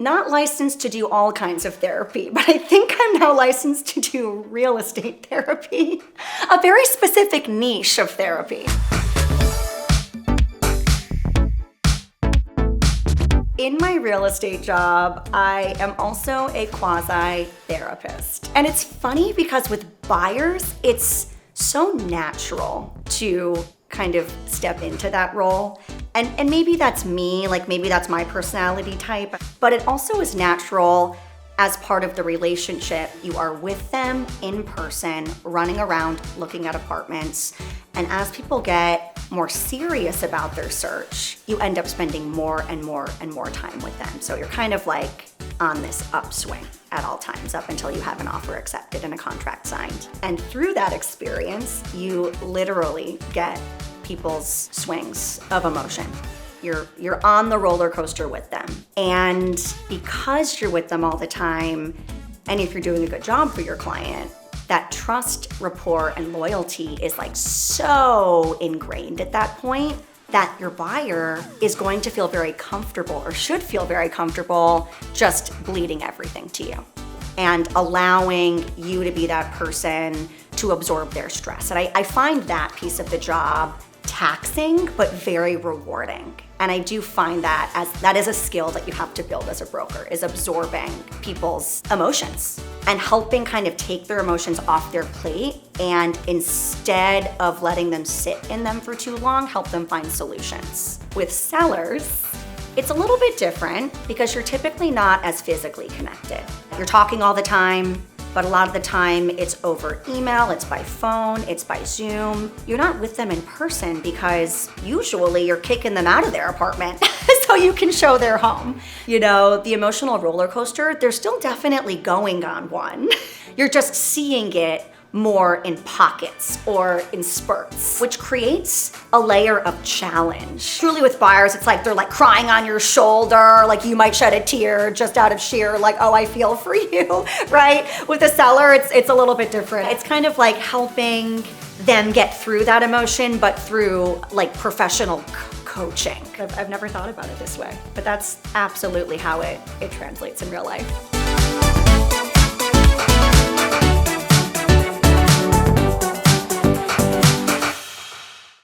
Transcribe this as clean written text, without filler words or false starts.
not licensed to do all kinds of therapy, but I think I'm now licensed to do real estate therapy, a very specific niche of therapy. In my real estate job, I am also a quasi-therapist. And it's funny because with buyers, it's so natural to kind of step into that role. And maybe that's me, like maybe that's my personality type, but it also is natural as part of the relationship. You are with them in person, running around, looking at apartments. And as people get more serious about their search, you end up spending more and more and more time with them. So you're kind of like on this upswing at all times up until you have an offer accepted and a contract signed. And through that experience, you literally get people's swings of emotion. You're on the roller coaster with them. And because you're with them all the time, and if you're doing a good job for your client, that trust, rapport, and loyalty is like so ingrained at that point that your buyer is going to feel very comfortable, or should feel very comfortable, just bleeding everything to you and allowing you to be that person to absorb their stress. And I find that piece of the job taxing, but very rewarding. And I do find that is a skill that you have to build as a broker, is absorbing people's emotions and helping kind of take their emotions off their plate, and instead of letting them sit in them for too long, help them find solutions. With sellers, it's a little bit different because you're typically not as physically connected. You're talking all the time, but a lot of the time it's over email, it's by phone, it's by Zoom. You're not with them in person because usually you're kicking them out of their apartment so you can show their home. You know, the emotional roller coaster, they're still definitely going on one. You're just seeing it more in pockets or in spurts, which creates a layer of challenge. Truly with buyers, it's like they're like crying on your shoulder, like you might shed a tear just out of sheer like, oh, I feel for you, right? With a seller, it's a little bit different. It's kind of like helping them get through that emotion, but through like professional coaching. I've never thought about it this way, but that's absolutely how it translates in real life.